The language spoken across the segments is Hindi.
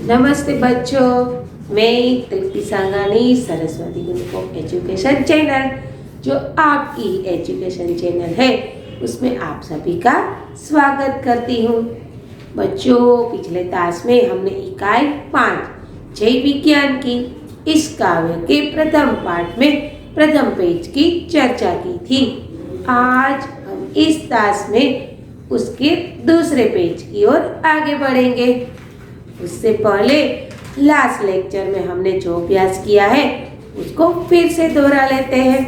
नमस्ते बच्चों, मैं तृप्ति सांगानी सरस्वती गुरुकुल एजुकेशन चैनल जो आपकी एजुकेशन चैनल है उसमें आप सभी का स्वागत करती हूँ। बच्चों, पिछले क्लास में हमने इकाई 5 जैव विज्ञान की इस काव्य के प्रथम पाठ में प्रथम पेज की चर्चा की थी। आज हम इस क्लास में उसके दूसरे पेज की ओर आगे बढ़ेंगे। उससे पहले लास्ट लेक्चर में हमने जो अभ्यास किया है उसको फिर से दोहरा लेते हैं।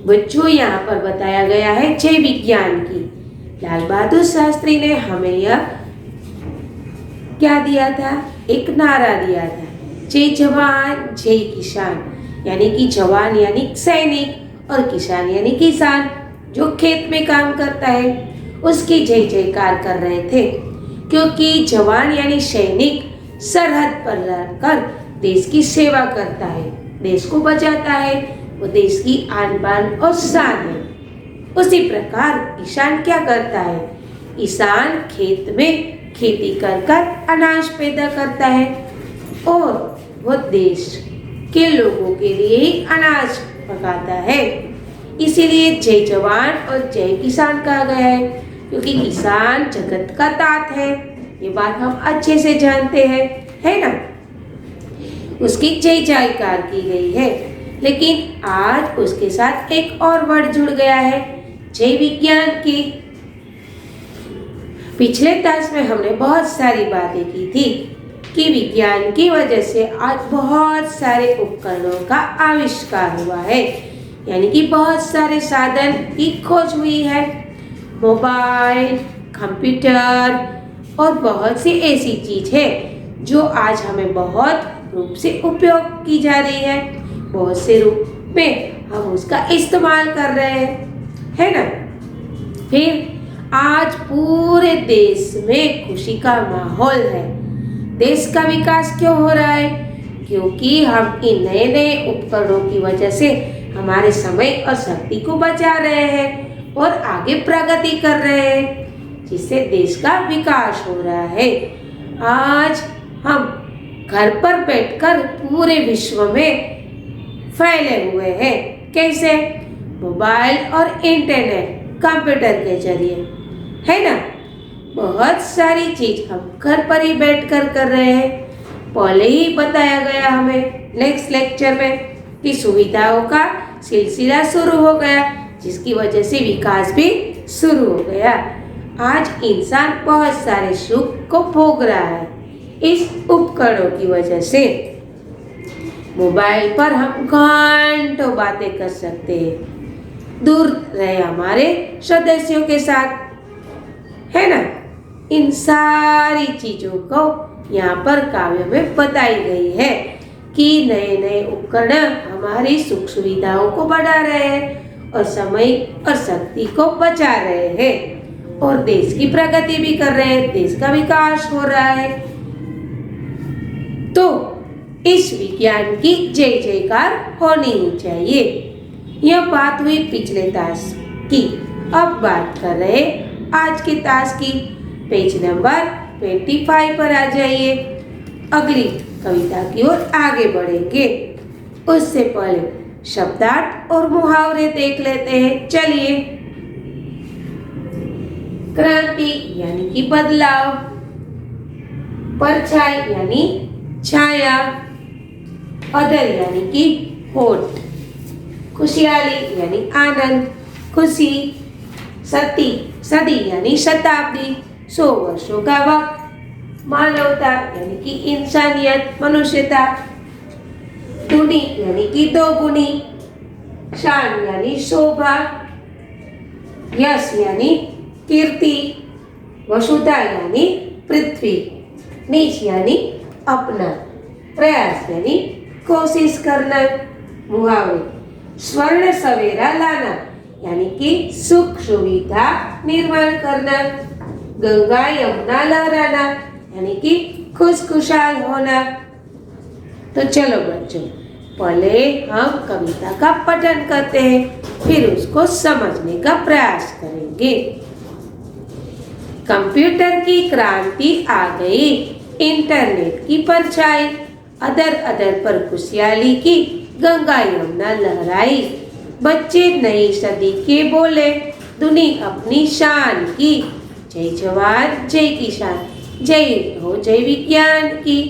बच्चों, यहाँ पर बताया गया है जैव विज्ञान की। लाल बहादुर शास्त्री ने हमें यह क्या दिया था, एक नारा दिया था, जय जवान जय किसान, यानी कि जवान यानी सैनिक और किसान यानी किसान जो खेत में काम करता है उसकी जय जयकार कर रहे थे, क्योंकि जवान यानी सैनिक सरहद पर रहकर देश की सेवा करता है, देश को बचाता है, वो देश की आन बान और शान है। उसी प्रकार किसान क्या करता है, किसान खेत में खेती कर अनाज पैदा करता है और वो देश के लोगों के लिए ही अनाज पकाता है। इसीलिए जय जवान और जय किसान कहा गया है, क्योंकि किसान जगत का तात है। ये बात हम अच्छे से जानते हैं, है ना। उसकी जय जयकार की गई है, लेकिन आज उसके साथ एक और वर्ड जुड़ गया है, जय विज्ञान की। पिछले क्लास में हमने बहुत सारी बातें की थी कि विज्ञान की वजह से आज बहुत सारे उपकरणों का आविष्कार हुआ है, यानी कि बहुत सारे साधन की खोज हुई है, मोबाइल, कंप्यूटर और बहुत सी ऐसी चीज है जो आज हमें बहुत रूप से उपयोग की जा रही है, बहुत से रूप में हम उसका इस्तेमाल कर रहे हैं, है ना। फिर आज पूरे देश में खुशी का माहौल है। देश का विकास क्यों हो रहा है, क्योंकि हम इन नए नए उपकरणों की वजह से हमारे समय और शक्ति को बचा रहे हैं और आगे प्रगति कर रहे हैं, जिससे देश का विकास हो रहा है। आज हम घर पर बैठकर पूरे विश्व में फैले हुए हैं। कैसे? मोबाइल और इंटरनेट, कंप्यूटर के जरिए, है ना। बहुत सारी चीज हम घर पर ही बैठकर कर रहे हैं। पहले ही बताया गया हमें नेक्स्ट लेक्चर में कि सुविधाओं का सिलसिला शुरू हो गया, जिसकी वजह से विकास भी शुरू हो गया। आज इंसान बहुत सारे सुख को भोग रहा है इस उपकरणों की वजह से। मोबाइल पर हम घंटों बातें कर सकते हैं, दूर रहे हमारे सदस्यों के साथ, है ना। इन सारी चीजों को यहाँ पर काव्य में बताई गई है कि नए नए उपकरण हमारी सुख सुविधाओं को बढ़ा रहे हैं और समय और शक्ति को बचा रहे हैं और देश की प्रगति भी कर रहे हैं, देश का विकास हो रहा है। तो इस विज्ञान की जय जयकार होनी ही चाहिए। यह बात हुई पिछले क्लास की। अब बात कर रहे आज के क्लास की। पेज नंबर 25 पर आ जाइए। अगली कविता की ओर आगे बढ़ेंगे। उससे पहले शब्दार्थ और मुहावरे देख लेते हैं। चलिए। क्रांति यानी कि बदलाव, परछाई यानी छाया, अदर यानी कि होठ, खुशहाली यानी आनंद, खुशी, सदी यानी शताब्दी, 100 वर्षों का वक्त, मानवता यानी कि इंसानियत, मनुष्यता, दुनी यानी कि दोगुनी, शान यानी शोभा, यश यानी कीर्ति, वसुधा यानी पृथ्वी, नीच यानी अपना, प्रयास यानी कोशिश करना, मुहावरे, स्वर्ण सवेरा लाना यानी कि सुख सुविधा निर्माण करना, गंगा यमुना लहराना यानी कि खुशखुशाल होना। तो चलो बच्चों, पहले हम कविता का पठन करते हैं, फिर उसको समझने का प्रयास करेंगे। कंप्यूटर की क्रांति आ गई, इंटरनेट की परछाई, अदर अदर पर खुशहाली की गंगा यमुना लहराई। बच्चे नई सदी के बोले, दुनिया अपनी शान की। जय जवान जय किसान, जय हो जय विज्ञान की।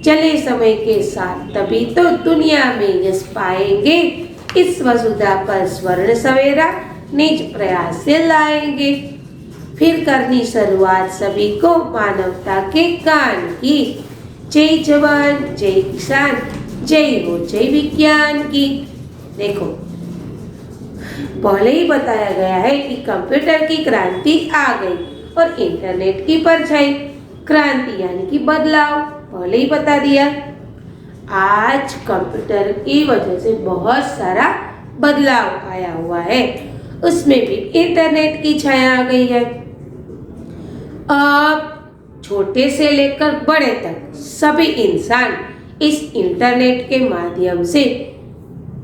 चले समय के साथ तभी तो दुनिया में यश पाएंगे, इस वसुधा पर स्वर्ण सवेरा निज प्रयास से लाएंगे। फिर करनी शुरुआत सभी को मानवता के गान की। जय जवान जय किसान, जय हो जय विज्ञान की। देखो, पहले ही बताया गया है कि कंप्यूटर की क्रांति आ गई और इंटरनेट की परछाई। क्रांति यानी कि बदलाव, पहले ही बता दिया। आज कंप्यूटर की वजह से बहुत सारा बदलाव आया हुआ है, उसमें भी इंटरनेट की छाया आ गई है। अब छोटे से लेकर बड़े तक सभी इंसान इस इंटरनेट के माध्यम से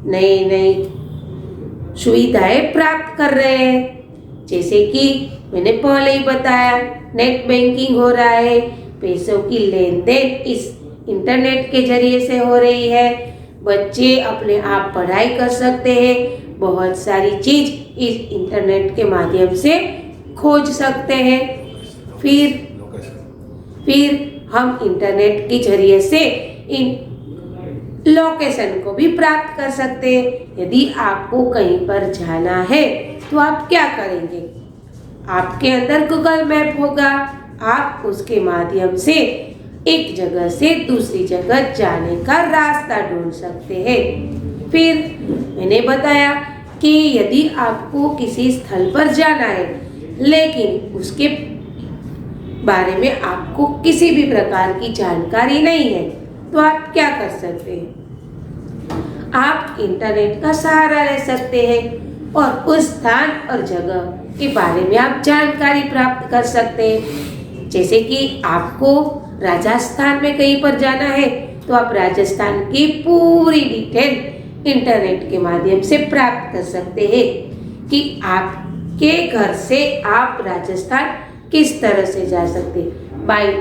नई नई सुविधाएं प्राप्त कर रहे हैं। जैसे कि मैंने पहले ही बताया, नेट बैंकिंग हो रहा है, पैसों की लेन देन इस इंटरनेट के जरिए से हो रही है। बच्चे अपने आप पढ़ाई कर सकते हैं, बहुत सारी चीज इस इंटरनेट के माध्यम से खोज सकते हैं। फिर हम इंटरनेट के जरिए से इन लोकेशन को भी प्राप्त कर सकते हैं। यदि आपको कहीं पर जाना है तो आप क्या करेंगे? आपके अंदर गूगल मैप होगा, आप उसके माध्यम से एक जगह से दूसरी जगह जाने का रास्ता ढूंढ सकते हैं। फिर मैंने बताया कि यदि आपको किसी स्थल पर जाना है लेकिन उसके बारे में आपको किसी भी प्रकार की जानकारी नहीं है तो आप क्या कर सकते हैं? आप इंटरनेट का सहारा ले सकते हैं और उस स्थान और जगह के बारे में आप जानकारी प्राप्त कर सकते हैं। जैसे कि आपको राजस्थान में कहीं पर जाना है तो आप राजस्थान की पूरी डिटेल इंटरनेट के माध्यम से प्राप्त कर सकते हैं कि आपके घर से आप राजस्थान किस तरह से जा सकते हैं, बाय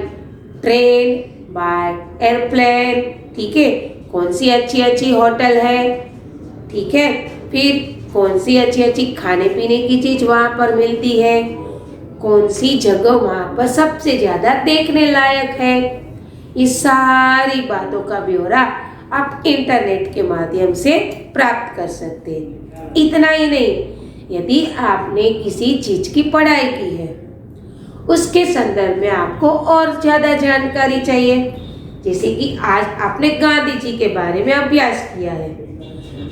ट्रेन, बाय एयरप्लेन, ठीक है। कौन सी अच्छी अच्छी होटल है, ठीक है। फिर कौन सी अच्छी अच्छी खाने पीने की चीज वहाँ पर मिलती है, कौन सी जगह वहाँ पर सबसे ज़्यादा देखने लायक है, इस सारी बातों का ब्यौरा आप इंटरनेट के माध्यम से प्राप्त कर सकते हैं। इतना ही नहीं, यदि आपने किसी चीज की पढ़ाई की है, उसके संदर्भ में आपको और ज़्यादा जानकारी चाहिए, जैसे कि आज आपने गांधी जी के बारे में अभ्यास किया है,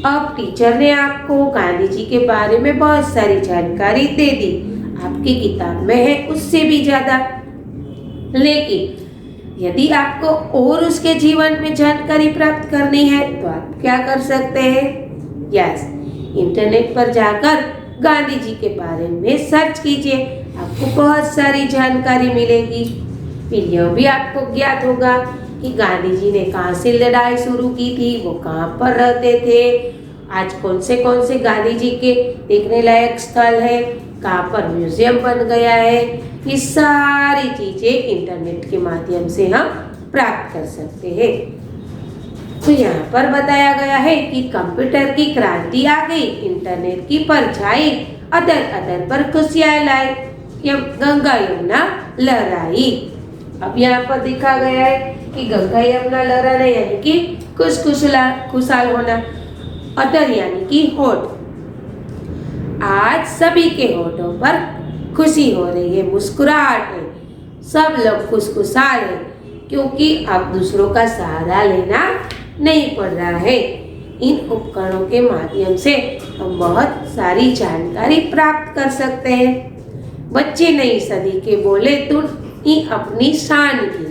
अब टीचर ने आपको गांधी जी के बारे में बहुत सारी जानकारी दे दी, आपकी किताब में है उससे भी ज़्यादा। लेकिन यदि आपको और उसके जीवन में जानकारी प्राप्त करनी है तो आप क्या कर सकते हैं? यस, इंटरनेट पर जाकर गांधी जी के बारे में सर्च कीजिए, आपको बहुत सारी जानकारी मिलेगी। फिर यह भी आपको ज्ञात होगा कि गांधी जी ने कहाँ से लड़ाई शुरू की थी, वो कहाँ पर रहते थे, आज कौन से गांधी जी के देखने लायक स्थल है, कहाँ पर म्यूजियम बन गया है। ये सारी चीज़ें इंटरनेट के माध्यम से हम प्राप्त कर सकते हैं। तो यहाँ पर बताया गया है कि कंप्यूटर की क्रांति आ गई, इंटरनेट की परछाई अदर अदर पर खुशियाँ लाई, गंगा यमुना लहराई। अब यहाँ पर दिखा गया है कि गंगा यमुना लहराना यानी कि खुशहाल होना, अदर यानी कि होठ। आज सभी के होठों पर खुशी हो रही है, मुस्कुराहट है, सब लोग खुशहाल है, क्योंकि अब दूसरों का सहारा लेना नहीं पड़ रहा है। इन उपकरणों के माध्यम से हम बहुत सारी जानकारी प्राप्त कर सकते हैं। बच्चे नई सदी के बोले तुम ही अपनी शान की।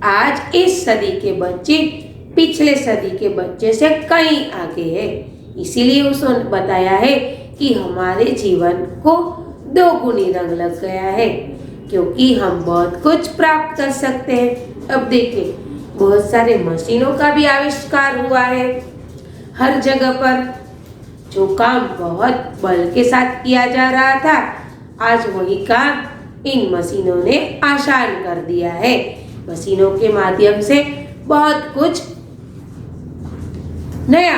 आज इस सदी के बच्चे पिछले सदी के बच्चे से कहीं आगे है, इसीलिए उसने बताया है कि हमारे जीवन को दो गुनी रंग लग गया है, क्योंकि हम बहुत कुछ प्राप्त कर सकते हैं। अब देखिए, बहुत सारे मशीनों का भी आविष्कार हुआ है। हर जगह पर जो काम बहुत बल के साथ किया जा रहा था, आज वही काम इन मशीनों ने आसान कर दिया है। मशीनों के माध्यम से बहुत कुछ नया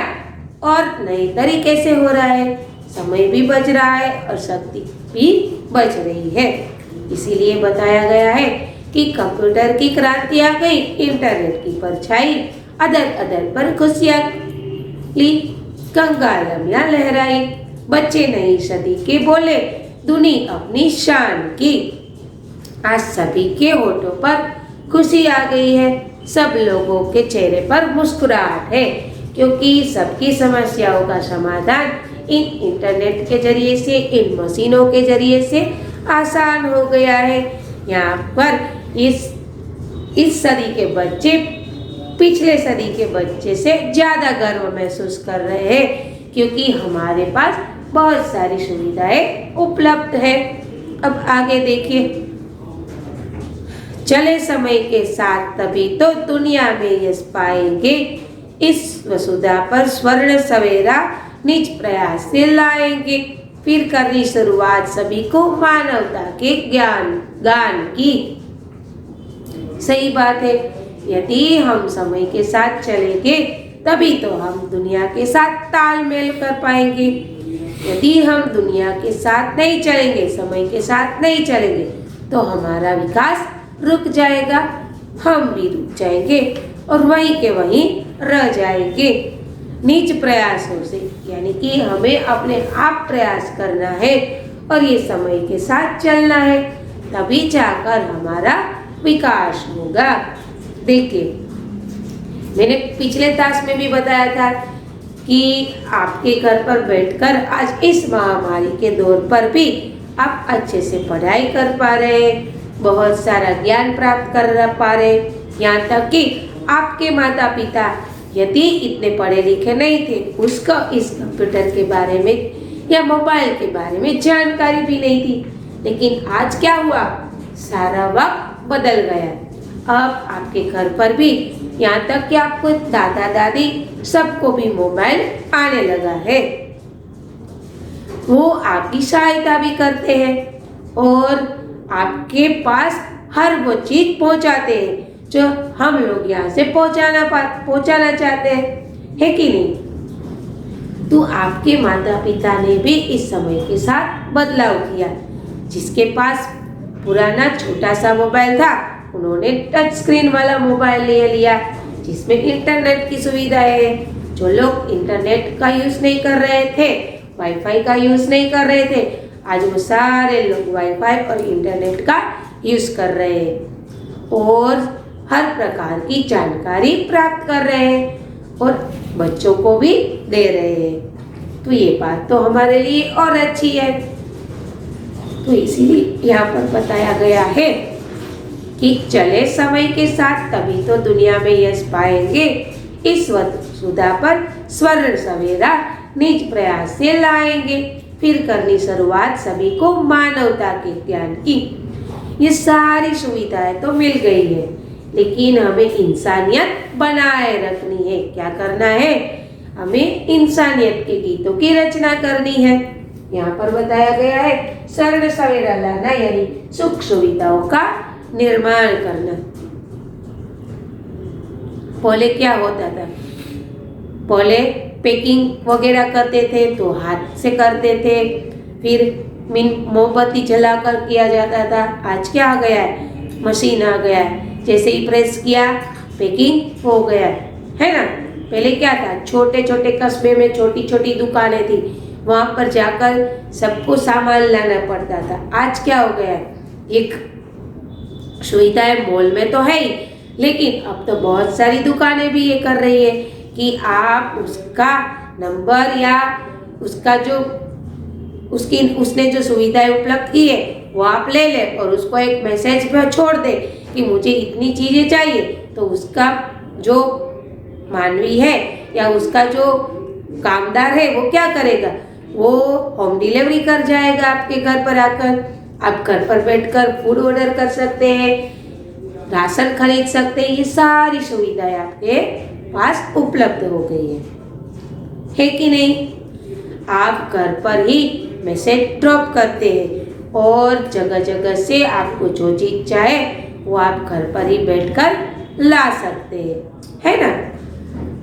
और नए तरीके से हो रहा है, समय भी बच रहा है और शक्ति भी बच रही है। इसीलिए बताया गया है कि कंप्यूटर की क्रांति आ गई, इंटरनेट की परछाई अदर अदर पर खुशियां ली, गंगा यमुना लहराई, बच्चे नई सदी के बोले, दुनिया अपनी शान की। आज सभी के होठों पर खुशी आ गई है, सब लोगों के चेहरे पर मुस्कुराहट है, क्योंकि सबकी समस्याओं का समाधान इन इंटरनेट के जरिए से, इन मशीनों के जरिए से आसान हो गया है। यहाँ पर इस सदी के बच्चे पिछले सदी के बच्चे से ज़्यादा गर्व महसूस कर रहे हैं, क्योंकि हमारे पास बहुत सारी सुविधाएं उपलब्ध है। अब आगे देखिए, चले समय के साथ तभी तो दुनिया में यश पाएंगे, इस वसुधा पर स्वर्ण सवेरा निज प्रयास से लाएंगे, फिर करनी शुरुआत सभी को मानवता के गान की। सही बात है, यदि हम समय के साथ चलेंगे तभी तो हम दुनिया के साथ तालमेल कर पाएंगे। यदि हम दुनिया के साथ नहीं चलेंगे, समय के साथ नहीं चलेंगे, तो हमारा विकास रुक जाएगा, हम भी रुक जाएंगे और वहीं के वहीं रह जाएंगे। निज प्रयासों से, यानी कि हमें अपने आप प्रयास करना है और ये समय के साथ चलना है, तभी जाकर हमारा विकास होगा। देखिए, मैंने पिछले क्लास में भी बताया था कि आपके घर पर बैठकर आज इस महामारी के दौर पर भी आप अच्छे से पढ़ाई कर पा रहे हैं, बहुत सारा ज्ञान प्राप्त कर पा रहे हैं। यहाँ तक कि आपके माता पिता यदि इतने पढ़े लिखे नहीं थे, उसको इस कंप्यूटर के बारे में या मोबाइल के बारे में जानकारी भी नहीं थी, लेकिन आज क्या हुआ, सारा वक्त बदल गया। अब आपके घर पर भी, यहाँ तक कि आपको दादा दादी सबको भी मोबाइल आने लगा है, वो आपकी सहायता भी करते हैं और आपके पास हर वो चीज पहुंचाते हैं जो हम लोग यहाँ से पहुंचाना चाहते हैं, है कि नहीं। तो आपके माता पिता ने भी इस समय के साथ बदलाव किया। जिसके पास पुराना छोटा सा मोबाइल था, उन्होंने टच स्क्रीन वाला मोबाइल ले लिया जिसमें इंटरनेट की सुविधा है। जो लोग इंटरनेट का यूज नहीं कर रहे थे, वाईफाई का यूज नहीं कर रहे थे, आज वो सारे लोग वाईफाई और इंटरनेट का यूज कर रहे हैं और हर प्रकार की जानकारी प्राप्त कर रहे हैं और बच्चों को भी दे रहे हैं। तो ये बात तो हमारे लिए और अच्छी है। तो इसीलिए यहाँ पर बताया गया है कि चले समय के साथ तभी तो दुनिया में यश पाएंगे, इस वसुधा पर स्वर्ण सवेरा निज प्रयास से लाएंगे, फिर करनी शुरुआत सभी को मानवता के ज्ञान की। ये सारी सुविधाएं तो मिल गई है, लेकिन हमें इंसानियत बनाए रखनी है। क्या करना है, हमें इंसानियत के गीतों की रचना करनी है। यहाँ पर बताया गया है स्वर्ण सवेरा लाना, यानी सुख सुविधाओं का निर्माण करना। पहले क्या होता था, पहले पैकिंग वगैरह करते थे तो हाथ से करते थे, फिर मोमबत्ती जलाकर किया जाता था। आज क्या आ गया है, मशीन आ गया है, जैसे ही प्रेस किया पैकिंग हो गया है ना। पहले क्या था, छोटे छोटे कस्बे में छोटी छोटी दुकानें थी, वहाँ पर जाकर सबको सामान लाना पड़ता था। आज क्या हो गया है, एक सुविधाएं मॉल में तो है ही, लेकिन अब तो बहुत सारी दुकानें भी ये कर रही है कि आप उसका नंबर या उसका जो उसने जो सुविधाएं उपलब्ध की है वो आप ले ले और उसको एक मैसेज पे छोड़ दे कि मुझे इतनी चीज़ें चाहिए, तो उसका जो मानवी है या उसका जो कामदार है वो क्या करेगा, वो होम डिलीवरी कर जाएगा आपके घर पर आकर। आप घर पर बैठकर फूड ऑर्डर कर सकते हैं, राशन खरीद सकते हैं, ये सारी सुविधाएं आपके पास उपलब्ध हो गई है कि नहीं। आप घर पर ही मैसेज ड्रॉप करते हैं और जगह जगह से आपको जो चीज चाहे वो आप घर पर ही बैठकर ला सकते हैं, है ना।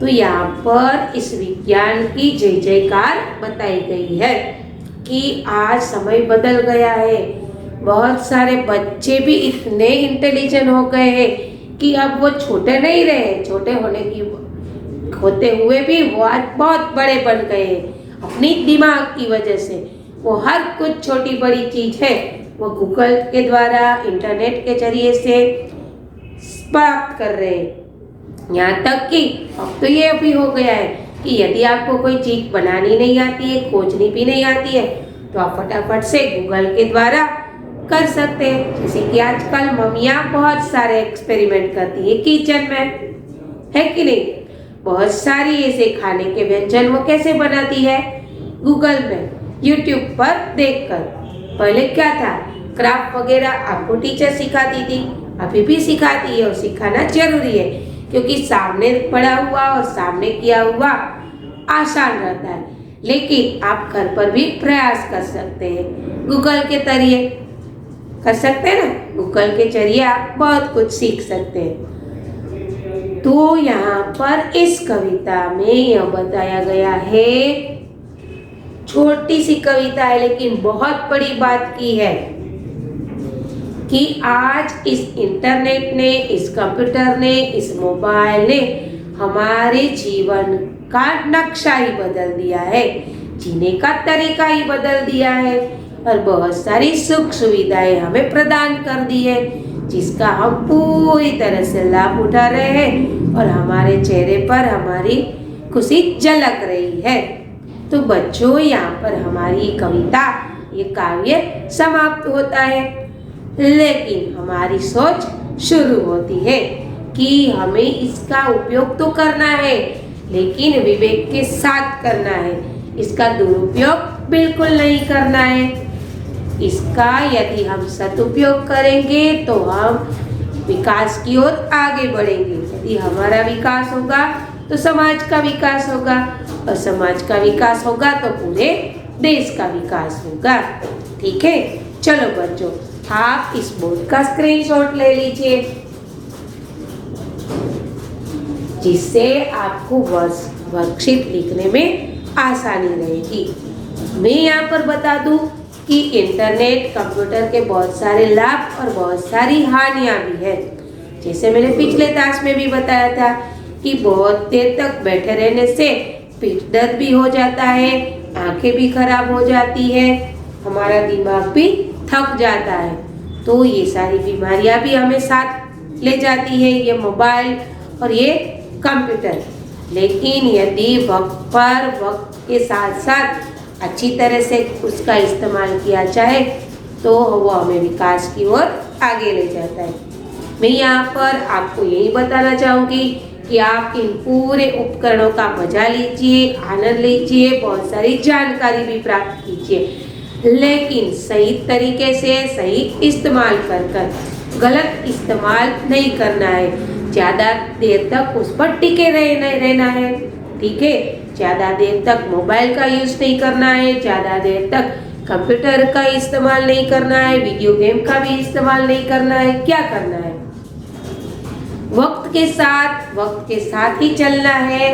तो यहाँ पर इस विज्ञान की जय जयकार बताई गई है कि आज समय बदल गया है। बहुत सारे बच्चे भी इतने इंटेलिजेंट हो गए हैं कि अब वो छोटे नहीं रहे, छोटे होते हुए भी वो आज बहुत बड़े बन गए हैं अपनी दिमाग की वजह से। वो हर कुछ छोटी बड़ी चीज है वो गूगल के द्वारा, इंटरनेट के जरिए से प्राप्त कर रहे हैं। यहाँ तक कि अब तो ये भी हो गया है कि यदि आपको कोई चीज बनानी नहीं आती है, खोजनी भी नहीं आती है, तो आप फटाफट से गूगल के द्वारा कर सकते हैं। जैसे कि आजकल मम्मियाँ बहुत सारे एक्सपेरिमेंट करती है किचन में, है कि नहीं। बहुत सारी ऐसे खाने के व्यंजन वो कैसे बनाती है, गूगल में, यूट्यूब पर देखकर। पहले क्या था, क्राफ्ट वगैरह आपको टीचर सिखाती थी, अभी भी सिखाती है और सिखाना जरूरी है क्योंकि सामने पढ़ा हुआ और सामने किया हुआ आसान रहता है। लेकिन आप घर पर भी प्रयास कर सकते हैं, गूगल के जरिए कर सकते हैं ना। गूगल के जरिए आप बहुत कुछ सीख सकते हैं। तो यहाँ पर इस कविता में यह बताया गया है, छोटी सी कविता है लेकिन बहुत बड़ी बात की है कि आज इस इंटरनेट ने, इस कंप्यूटर ने, इस मोबाइल ने हमारे जीवन का नक्शा ही बदल दिया है, जीने का तरीका ही बदल दिया है और बहुत सारी सुख सुविधाएं हमें प्रदान कर दी है जिसका हम पूरी तरह से लाभ उठा रहे हैं और हमारे चेहरे पर हमारी खुशी झलक रही है। तो बच्चों, यहाँ पर हमारी कविता, ये काव्य समाप्त होता है, लेकिन हमारी सोच शुरू होती है कि हमें इसका उपयोग तो करना है लेकिन विवेक के साथ करना है, इसका दुरुपयोग बिल्कुल नहीं करना है। इसका यदि हम सदुपयोग करेंगे तो हम विकास की ओर आगे बढ़ेंगे। यदि हमारा विकास होगा तो समाज का विकास होगा और समाज का विकास होगा तो पूरे देश का विकास होगा। ठीक है, चलो बच्चों, आप इस बोर्ड का स्क्रीनशॉट ले लीजिए जिससे आपको वर्कशीट लिखने में आसानी रहेगी। मैं यहाँ पर बता दूं कि इंटरनेट, कंप्यूटर के बहुत सारे लाभ और बहुत सारी हानियाँ भी है। जैसे मैंने पिछले क्लास में भी बताया था कि बहुत देर तक बैठे रहने से पीठ दर्द भी हो जाता है, आंखें भी खराब हो जाती है, हमारा दिमाग भी थक जाता है। तो ये सारी बीमारियां भी हमें साथ ले जाती है, ये मोबाइल और ये कंप्यूटर। लेकिन यदि वक्त के साथ साथ अच्छी तरह से उसका इस्तेमाल किया जाए तो वो हमें विकास की ओर आगे ले जाता है। मैं यहाँ पर आपको यही बताना चाहूँगी कि आप इन पूरे उपकरणों का मजा लीजिए, आनंद लीजिए, बहुत सारी जानकारी भी प्राप्त कीजिए, लेकिन सही तरीके से सही इस्तेमाल कर गलत इस्तेमाल नहीं करना है। ज़्यादा देर तक उस पर टिके रहना है, ठीक है। ज़्यादा देर तक मोबाइल का यूज़ नहीं करना है, ज़्यादा देर तक कंप्यूटर का इस्तेमाल नहीं करना है, वीडियो गेम का भी इस्तेमाल नहीं करना है। क्या करना है, वक्त के साथ ही चलना है।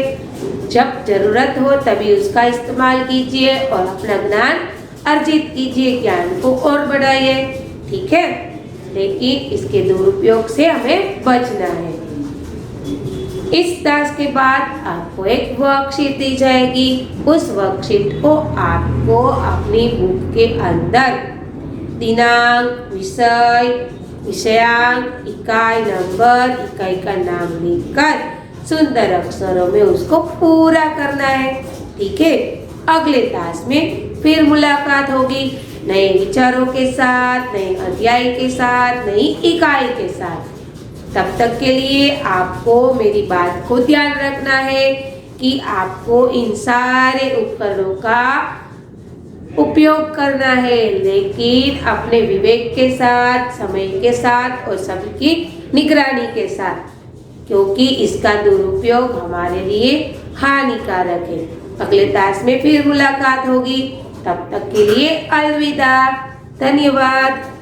जब जरूरत हो तभी उसका इस्तेमाल कीजिए और अपना ज्ञान अर्जित कीजिए, ज्ञान को और बढ़ाइए, ठीक है। लेकिन इसके दुरुपयोग से हमें बचना है। इस क्लास के बाद आपको एक वर्कशीट दी जाएगी। उस वर्कशीट को आपको अपनी बुक के अंदर दिनांक, विषय, विषयांक, इकाई नंबर, इकाई का नाम लिखकर सुंदर अक्षरों में उसको पूरा करना है, ठीक है। अगले क्लास में फिर मुलाकात होगी नए विचारों के साथ, नए अध्याय के साथ, नई इकाई के साथ। तब तक के लिए आपको मेरी बात को ध्यान रखना है कि आपको इन सारे उपकरणों का उपयोग करना है, लेकिन अपने विवेक के साथ, समय के साथ और सबकी निगरानी के साथ, क्योंकि इसका दुरुपयोग हमारे लिए हानिकारक है। अगले क्लास में फिर मुलाकात होगी, तब तक के लिए अलविदा। धन्यवाद।